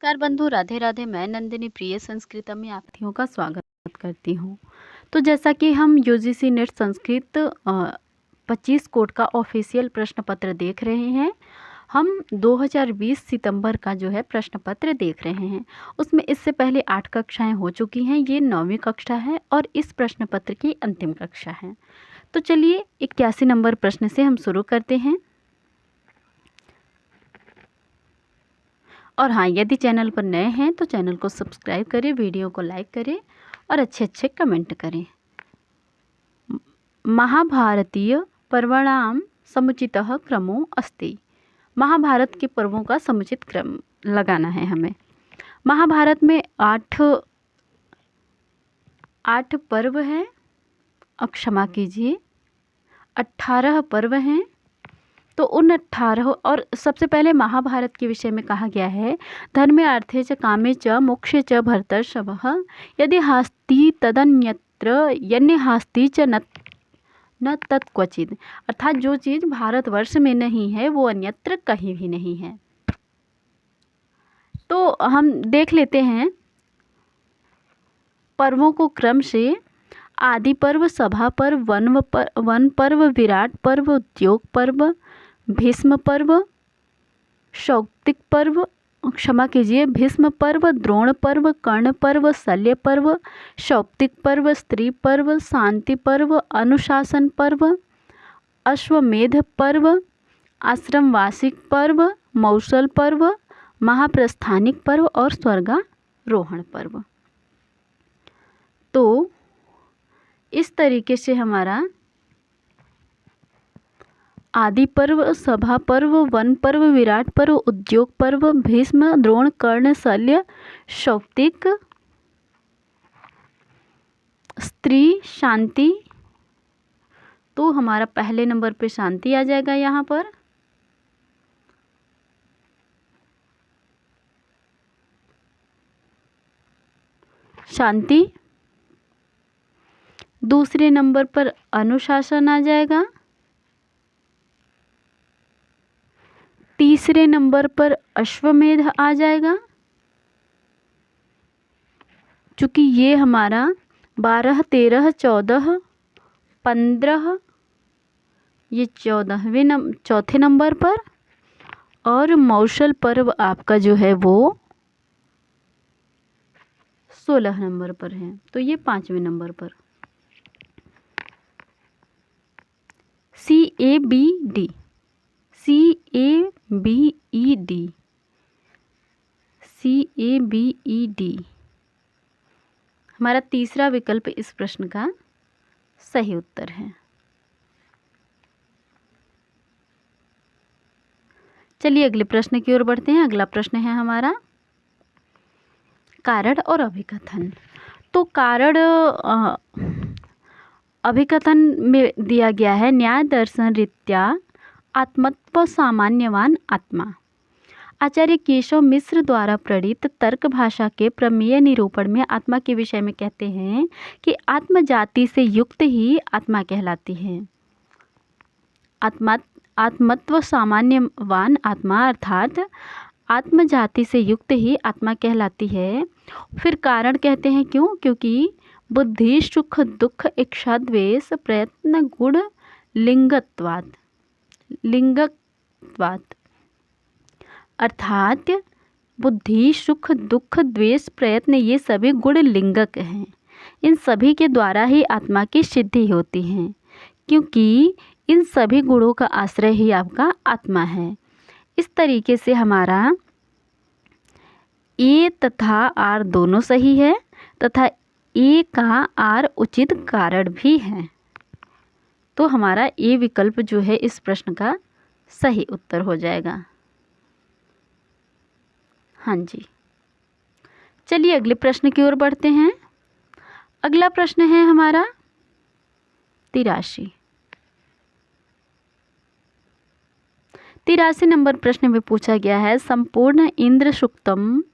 नमस्कार बंधु, राधे राधे। मैं नंदिनी प्रिय संस्कृतम में आप सभी का स्वागत करती हूँ। तो जैसा कि हम यूजीसी नेट संस्कृत 25 कोड का ऑफिशियल प्रश्न पत्र देख रहे हैं, हम 2020 सितंबर का जो है प्रश्न पत्र देख रहे हैं। उसमें इससे पहले 8 कक्षाएं हो चुकी हैं, ये 9वीं कक्षा है और इस प्रश्न पत्र की अंतिम कक्षा है। तो चलिए 81 नंबर प्रश्न से हम शुरू करते हैं। और हाँ, यदि चैनल पर नए हैं तो चैनल को सब्सक्राइब करें, वीडियो को लाइक करें और अच्छे कमेंट करें। महाभारतीय पर्वणां समुचितः क्रमो अस्ति। महाभारत के पर्वों का समुचित क्रम लगाना है हमें। महाभारत में आठ पर्व हैं, क्षमा कीजिए 18 पर्व हैं। तो उन 18 और सबसे पहले महाभारत के विषय में कहा गया है, धर्मे अर्थे च कामे च मोक्षे च भरतर्षभः यदि हास्ति तदन्यत्र यन्य हास्ति च न तत्क्वचित्। अर्थात जो चीज़ भारतवर्ष में नहीं है वो अन्यत्र कहीं भी नहीं है। तो हम देख लेते हैं पर्वों को क्रम से। आदि पर्व, सभा पर्व, वन पर्व, विराट पर्व, उद्योग पर्व, भीष्म पर्व, शौक्तिक पर्व, क्षमा कीजिए भीष्म पर्व, द्रोण पर्व, कर्ण पर्व, शल्य पर्व, शौक्तिक पर्व, स्त्री पर्व, शांति पर्व, अनुशासन पर्व, अश्वमेध पर्व, आश्रमवासिक पर्व, मौसल पर्व, महाप्रस्थानिक पर्व और स्वर्गारोहण पर्व। तो इस तरीके से हमारा आदि पर्व, सभा पर्व, वन पर्व, विराट पर्व, उद्योग पर्व, भीष्म, द्रोण, कर्ण, शल्य, शौक्तिक, स्त्री, शांति। तो हमारा पहले नंबर पे शांति आ जाएगा यहाँ पर। शांति। दूसरे नंबर पर अनुशासन आ जाएगा। तीसरे नंबर पर अश्वमेध आ जाएगा। चूँकि ये हमारा 12, 13, 14, 15 ये चौथे नंबर पर, और मौसल पर्व आपका जो है वो 16 नंबर पर है। तो ये 5वें नंबर पर। CABD हमारा तीसरा विकल्प इस प्रश्न का सही उत्तर है। चलिए अगले प्रश्न की ओर बढ़ते हैं। अगला प्रश्न है हमारा कारण और अभिकथन। तो कारण अभिकथन में दिया गया है, न्याय दर्शन रीत्या आत्मत्व सामान्यवान आत्मा। आचार्य केशव मिश्र द्वारा प्रणीत तर्क भाषा के प्रमेय निरूपण में आत्मा के विषय में कहते हैं कि आत्म जाति से युक्त ही आत्मा कहलाती है। आत्मत्व सामान्यवान आत्मा अर्थात आत्म जाति से युक्त ही आत्मा कहलाती है। फिर कारण कहते हैं क्यों? क्योंकि बुद्धि, सुख, दुख, इच्छा, द्वेष, प्रयत्न, गुण, लिंगत्वात् अर्थात बुद्धि, सुख, दुख, द्वेष, प्रयत्न ये सभी गुण लिंगक हैं। इन सभी के द्वारा ही आत्मा की सिद्धि होती है, क्योंकि इन सभी गुणों का आश्रय ही आपका आत्मा है। इस तरीके से हमारा ए तथा आर दोनों सही है तथा ए का आर उचित कारण भी है। तो हमारा ए विकल्प जो है इस प्रश्न का सही उत्तर हो जाएगा। हाँ जी, चलिए अगले प्रश्न की ओर बढ़ते हैं। अगला प्रश्न है हमारा 83 नंबर प्रश्न में पूछा गया है, संपूर्ण इंद्र सूक्तम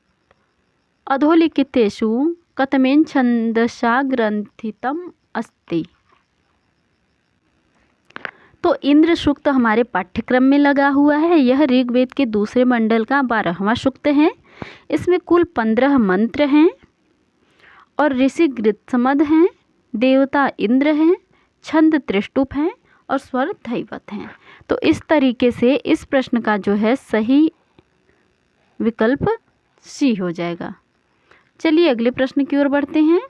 अधोलिखितेषु कतमेन छंदसा ग्रंथितम अस्ति। तो इंद्र सूक्त हमारे पाठ्यक्रम में लगा हुआ है। यह ऋग्वेद के दूसरे मंडल का 12वां सूक्त है। इसमें कुल 15 मंत्र हैं और ऋषि गृत्समद हैं, देवता इंद्र हैं, छंद त्रिष्टुप हैं और स्वर धैवत हैं। तो इस तरीके से इस प्रश्न का जो है सही विकल्प सी हो जाएगा। चलिए अगले प्रश्न की ओर बढ़ते हैं।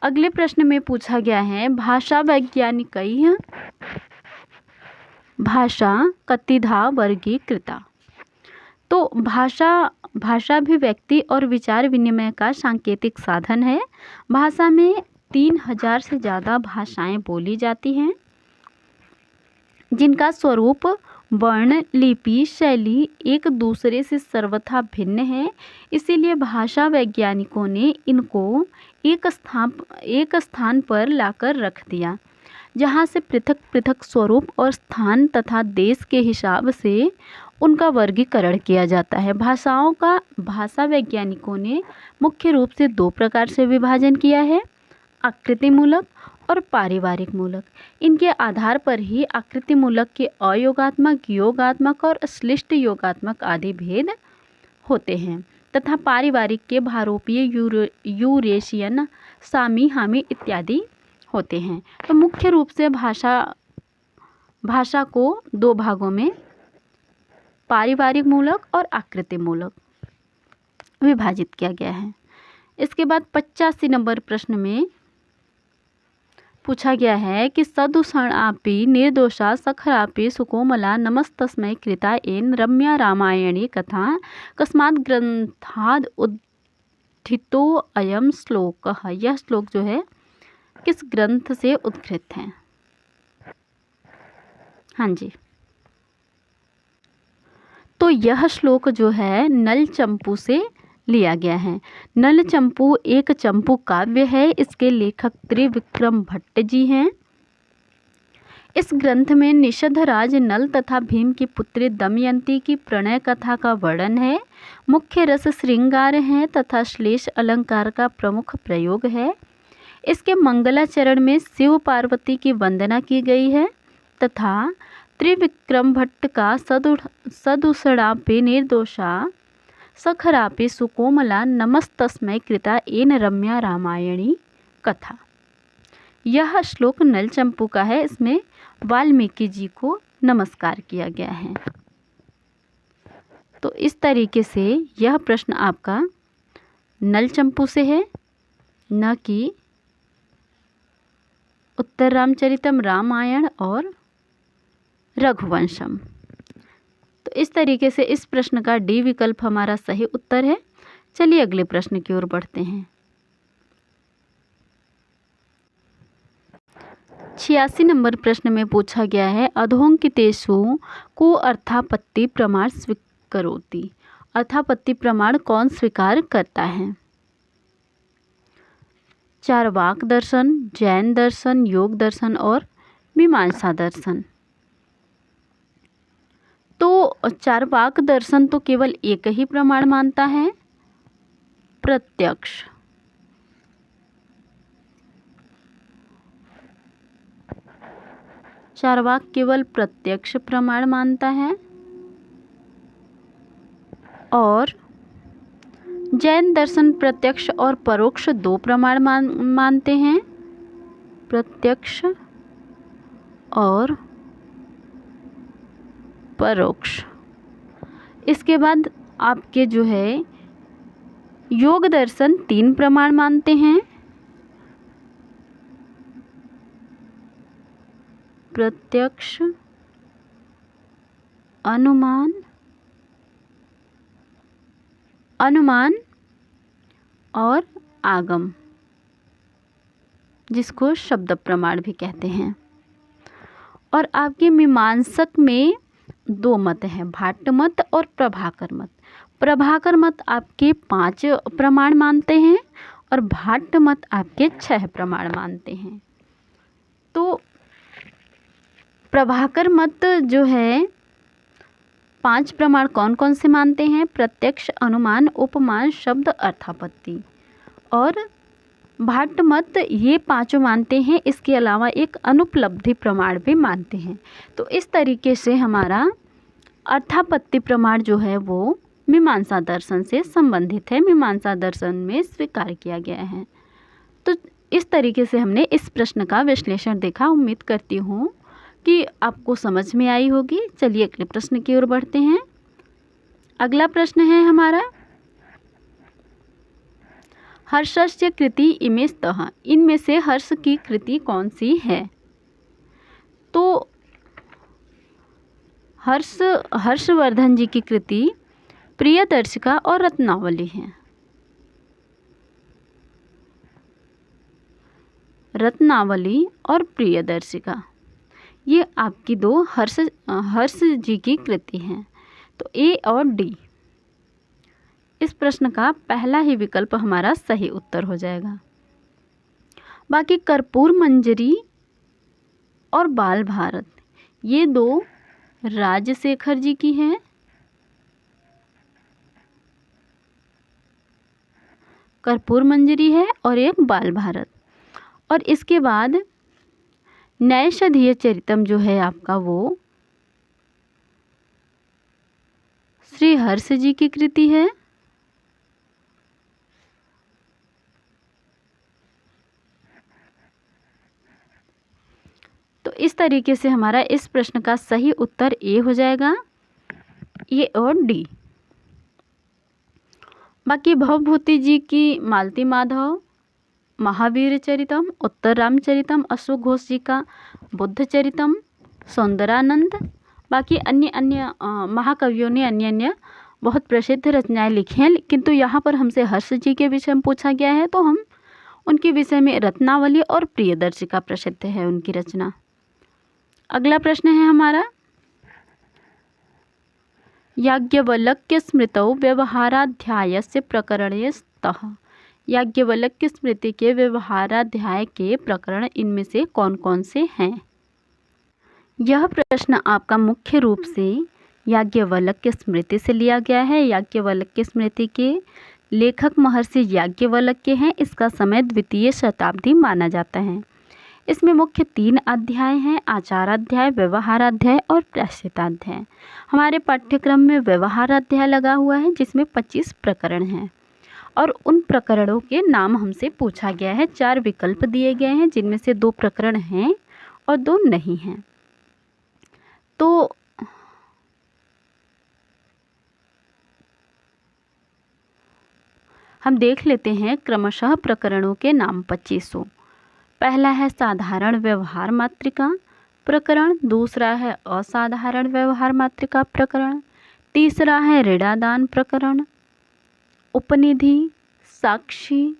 अगले प्रश्न में पूछा गया है भाषा वैज्ञानिकैः भाषा कतिधा वर्गीकृता। तो भाषा अभिव्यक्ति और विचार विनिमय का सांकेतिक साधन है। भाषा में 3000 से ज़्यादा भाषाएं बोली जाती हैं जिनका स्वरूप, वर्ण, लिपि, शैली एक दूसरे से सर्वथा भिन्न है। इसीलिए भाषा वैज्ञानिकों ने इनको एक स्थान पर लाकर रख दिया जहाँ से पृथक पृथक स्वरूप और स्थान तथा देश के हिसाब से उनका वर्गीकरण किया जाता है। भाषाओं का भाषा वैज्ञानिकों ने मुख्य रूप से 2 प्रकार से विभाजन किया है, आकृति मूलक और पारिवारिक मूलक। इनके आधार पर ही आकृति मूलक के अयोगात्मक, योगात्मक और श्लिष्ट योगात्मक आदि भेद होते हैं तथा पारिवारिक के भारोपीय, यूरेशियन, सामी, हामी इत्यादि होते हैं। तो मुख्य रूप से भाषा को 2 भागों में पारिवारिक मूलक और आकृति मूलक विभाजित किया गया है। इसके बाद 85 नंबर प्रश्न में पूछा गया है कि सदुषणापि निर्दोषा सखरापि सुकोमला नमस्तस्मै कृता एन रम्या रामायणी कथा कस्मात् ग्रंथाद उद्धितो अयम श्लोकः। यह श्लोक जो है किस ग्रंथ से उद्धृत है? हाँ जी, तो यह श्लोक जो है नल चंपू से लिया गया है। नल चंपू एक चंपू काव्य है। इसके लेखक त्रिविक्रम भट्ट जी हैं। इस ग्रंथ में निषद राज नल तथा भीम की पुत्री दमयंती की प्रणय कथा का वर्णन है। मुख्य रस श्रृंगार है तथा श्लेष अलंकार का प्रमुख प्रयोग है। इसके मंगलाचरण में शिव पार्वती की वंदना की गई है तथा त्रिविक्रम भट्ट का सदुषणापि निर्दोषा सखरापि सुकोमला नमस्तस्मै कृता एन रम्या रामायणी कथा। यह श्लोक नल चंपू का है। इसमें वाल्मीकि जी को नमस्कार किया गया है। तो इस तरीके से यह प्रश्न आपका नल चंपू से है, न कि उत्तर रामचरितम, रामायण और रघुवंशम। तो इस तरीके से इस प्रश्न का डी विकल्प हमारा सही उत्तर है। चलिए अगले प्रश्न की ओर बढ़ते हैं। 86 नंबर प्रश्न में पूछा गया है अधोंकितेषु को अर्थापत्ति प्रमाण स्वीकरोति। अर्थापत्ति प्रमाण कौन स्वीकार करता है? चार्वाक दर्शन, जैन दर्शन, योग दर्शन और मीमांसा दर्शन। तो चार्वाक दर्शन तो केवल एक ही प्रमाण मानता है, प्रत्यक्ष। चार्वाक केवल प्रत्यक्ष प्रमाण मानता है और जैन दर्शन प्रत्यक्ष और परोक्ष 2 प्रमाण मानते हैं, प्रत्यक्ष और परोक्ष। इसके बाद आपके जो है योग दर्शन 3 प्रमाण मानते हैं, प्रत्यक्ष, अनुमान और आगम, जिसको शब्द प्रमाण भी कहते हैं। और आपके मीमांसक में 2 मत हैं, भाट्ट मत और प्रभाकर मत। प्रभाकर मत आपके 5 प्रमाण मानते हैं और भाट्ट मत आपके 6 प्रमाण मानते हैं। तो प्रभाकर मत जो है 5 प्रमाण कौन कौन से मानते हैं? प्रत्यक्ष, अनुमान, उपमान, शब्द, अर्थापत्ति। और भाट्ट मत ये 5 मानते हैं। इसके अलावा एक अनुपलब्धि प्रमाण भी मानते हैं। तो इस तरीके से हमारा अर्थापत्ति प्रमाण जो है वो मीमांसा दर्शन से संबंधित है, मीमांसा दर्शन में स्वीकार किया गया है। तो इस तरीके से हमने इस प्रश्न का विश्लेषण देखा। उम्मीद करती हूँ कि आपको समझ में आई होगी। चलिए अगले प्रश्न की ओर बढ़ते हैं। अगला प्रश्न है हमारा, हर्षस्य कृति इमे स्तः, इनमें से हर्ष की कृति कौन सी है? तो हर्षवर्धन जी की कृति प्रियदर्शिका और रत्नावली है। रत्नावली और प्रियदर्शिका ये आपकी दो हर्ष जी की कृति हैं। तो ए और डी, इस प्रश्न का पहला ही विकल्प हमारा सही उत्तर हो जाएगा। बाकी कर्पूर मंजरी और बाल भारत ये दो राजशेखर जी की हैं। कर्पूर मंजरी है और एक बाल भारत। और इसके बाद नैषधीय चरितम जो है आपका वो श्री हर्ष जी की कृति है। तो इस तरीके से हमारा इस प्रश्न का सही उत्तर ए हो जाएगा, ए और डी। बाकी भवभूति जी की मालती माधव, महावीर चरितम, उत्तर रामचरितम, अशोक घोष जी का बुद्ध चरितम, सौंदरानंद। बाकी अन्य अन्य महाकवियों ने अन्य अन्य बहुत प्रसिद्ध रचनाएं लिखी हैं, किंतु यहाँ पर हमसे हर्ष जी के विषय में पूछा गया है तो हम उनके विषय में रत्नावली और प्रियदर्शिका प्रसिद्ध है उनकी रचना। अगला प्रश्न है हमारा, याज्ञवल्क्य स्मृतौ व्यवहाराध्यायस्य प्रकरणे स्तः, याज्ञवल्क्य स्मृति के व्यवहाराध्याय के प्रकरण इनमें से कौन कौन से हैं? यह प्रश्न आपका मुख्य रूप से याज्ञवल्क्य स्मृति से लिया गया है। याज्ञवल्क्य स्मृति के लेखक महर्षि याज्ञवल्क्य हैं। इसका समय द्वितीय शताब्दी माना जाता है। इसमें मुख्य 3 अध्याय हैं, आचाराध्याय, व्यवहाराध्याय और प्रायश्चिताध्याय। हमारे पाठ्यक्रम में व्यवहाराध्याय लगा हुआ है जिसमें 25 प्रकरण हैं और उन प्रकरणों के नाम हमसे पूछा गया है। 4 विकल्प दिए गए हैं जिनमें से 2 प्रकरण हैं और 2 नहीं हैं। तो हम देख लेते हैं क्रमशः प्रकरणों के नाम 25। पहला है साधारण व्यवहार मात्रिका प्रकरण, दूसरा है असाधारण व्यवहार मात्रिका प्रकरण, तीसरा है ऋणादान प्रकरण, उपनिधि, साक्षी,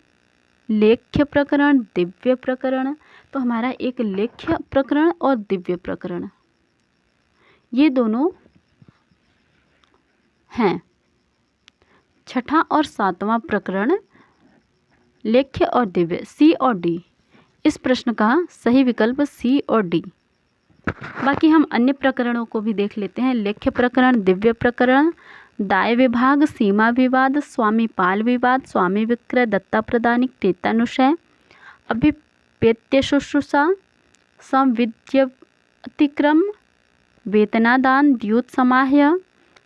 लेख्य प्रकरण, दिव्य प्रकरण। तो हमारा एक लेख्य प्रकरण और दिव्य प्रकरण ये दोनों हैं। छठा और 7वां प्रकरण लेख्य और दिव्य, सी और डी। इस प्रश्न का सही विकल्प सी और डी। बाकी हम अन्य प्रकरणों को भी देख लेते हैं। लेख्य प्रकरण, दिव्य प्रकरण, दाय विभाग, सीमा विवाद, स्वामी पाल विवाद, स्वामी विक्रय, दत्ता प्रदानिक, टेतानुशय, अभिपेत्य शुश्रूषा, संविद्यतिक्रम, वेतनादान, द्यूत समाह्य,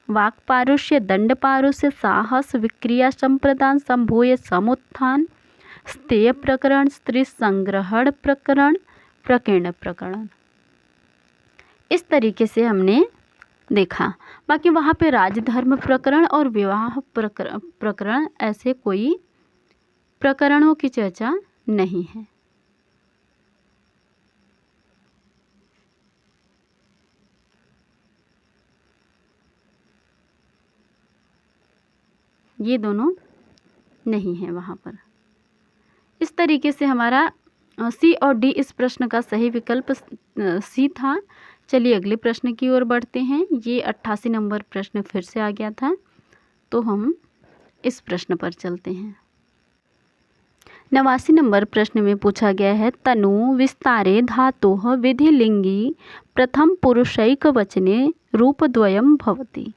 वाक पारुष्य, दंड पारुष्य, साहस, विक्रिया संप्रदान, संभूय समुत्थान, स्थेय प्रकरण, स्त्री संग्रहण प्रकरण, प्रकीर्ण प्रकरण। इस तरीके से हमने देखा। बाकी वहाँ पे राजधर्म प्रकरण और विवाह प्रकरण ऐसे कोई प्रकरणों की चर्चा नहीं है। ये दोनों नहीं है वहाँ पर। इस तरीके से हमारा सी और डी इस प्रश्न का सही विकल्प सी था। चलिए अगले प्रश्न की ओर बढ़ते हैं। ये 88 नंबर प्रश्न फिर से आ गया था तो हम इस प्रश्न पर चलते हैं। 89 नंबर प्रश्न में पूछा गया है, तनु विस्तारे धातुः विधिलिंगी प्रथम पुरुषैक वचने रूपद्वयं भवति।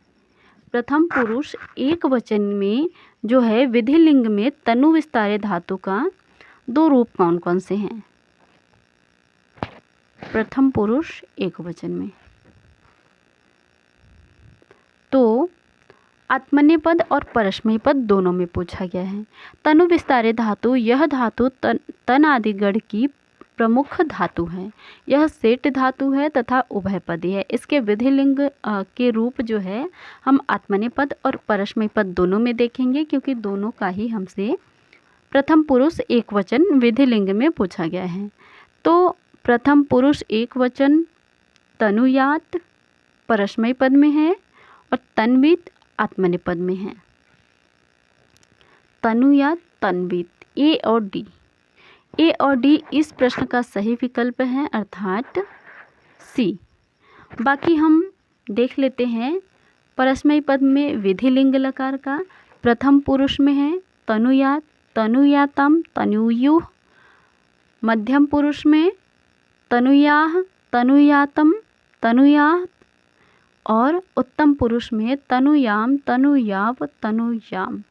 प्रथम पुरुष एक वचन में जो है विधिलिंग में तनु विस्तारे धातु का 2 रूप कौन कौन से हैं? प्रथम पुरुष एक वचन में तो आत्मनेपद और परस्मैपद दोनों में पूछा गया है। तनु विस्तारे धातु, यह धातु तन आदि गण की प्रमुख धातु है। यह सेट धातु है तथा उभयपदी है। इसके विधिलिंग के रूप जो है हम आत्मनेपद और परस्मैपद दोनों में देखेंगे, क्योंकि दोनों का ही हमसे प्रथम पुरुष एक वचन विधिलिंग में पूछा गया है। तो प्रथम पुरुष एक वचन तनुयात परस्मैपद में है और तन्वित आत्मनेपद में है। तनुयात तन्वित, ए और डी। ए और डी इस प्रश्न का सही विकल्प है, अर्थात सी। बाकी हम देख लेते हैं। परस्मैपद में विधिलिंग लकार का प्रथम पुरुष में है तनुयात, तनुयातम, तनुयुः। मध्यम पुरुष में तनुयाः, तनुयातम, तनुयात्। और उत्तम पुरुष में तनुयाम, तनुयाव, तनुयाम।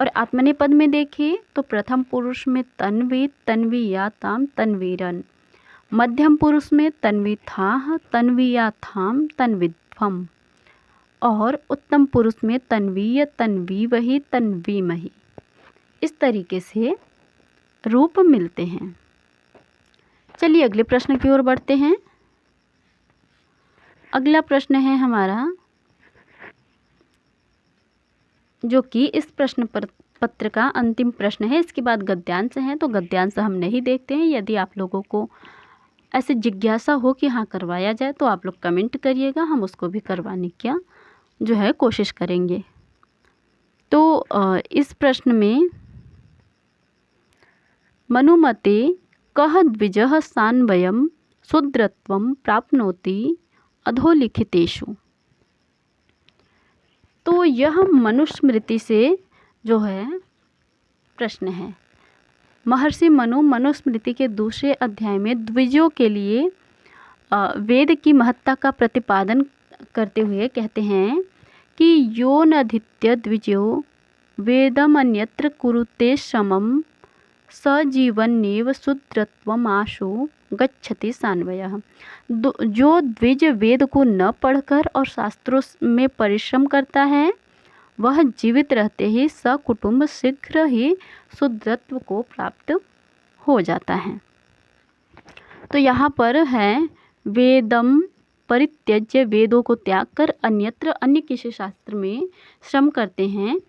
और आत्मनेपद में देखिए तो प्रथम पुरुष में तन्वीत, तन्वीयाताम, तन्वीरन। मध्यम पुरुष में तन्वीथाः, तन्वीयाथाम, तन्विध्वम। और उत्तम पुरुष में तन्वीय, तन्वीवहि, तन्वीमहि। इस तरीके से रूप मिलते हैं। चलिए अगले प्रश्न की ओर बढ़ते हैं। अगला प्रश्न है हमारा, जो कि इस प्रश्न पत्र का अंतिम प्रश्न है। इसके बाद गद्यांश है, तो गद्यांश हम नहीं देखते हैं। यदि आप लोगों को ऐसे जिज्ञासा हो कि हाँ करवाया जाए तो आप लोग कमेंट करिएगा, हम उसको भी करवाने की जो है कोशिश करेंगे। तो इस प्रश्न में मनुमते कः द्विजः सान्वयं शूद्रत्वं प्राप्नोति अधोलिखितेषु। तो यह मनुस्मृति से जो है प्रश्न है। महर्षि मनु मनुस्मृति के दूसरे अध्याय में द्विजों के लिए वेद की महत्ता का प्रतिपादन करते हुए कहते हैं कि यो नधित्य द्विजो वेदमन्यत्र कुरुते समम सजीवन्नेव शूद्रत्वमाशु गच्छति सान्वयः। जो द्विज वेद को न पढ़कर और शास्त्रों में परिश्रम करता है, वह जीवित रहते ही सकुटुंब शीघ्र ही शूद्रत्व को प्राप्त हो जाता है। तो यहाँ पर है वेदम परित्यज्य, वेदों को त्याग कर अन्यत्र अन्य किसी शास्त्र में श्रम करते हैं,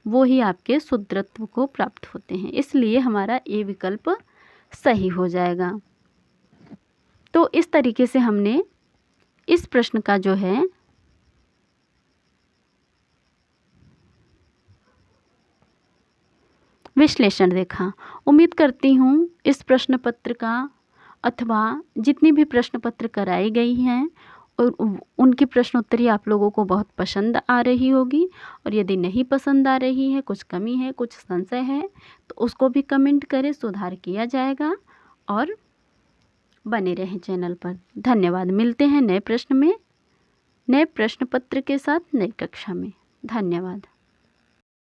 वो ही आपके शूद्रत्व को प्राप्त होते हैं। इसलिए हमारा ये विकल्प सही हो जाएगा। तो इस तरीके से हमने इस प्रश्न का जो है विश्लेषण देखा। उम्मीद करती हूँ इस प्रश्न पत्र का अथवा जितनी भी प्रश्न पत्र कराई गई हैं और उनकी प्रश्नोत्तरी आप लोगों को बहुत पसंद आ रही होगी। और यदि नहीं पसंद आ रही है, कुछ कमी है, कुछ संशय है, तो उसको भी कमेंट करें, सुधार किया जाएगा। और बने रहें चैनल पर। धन्यवाद। मिलते हैं नए प्रश्न में, नए प्रश्न पत्र के साथ, नई कक्षा में। धन्यवाद।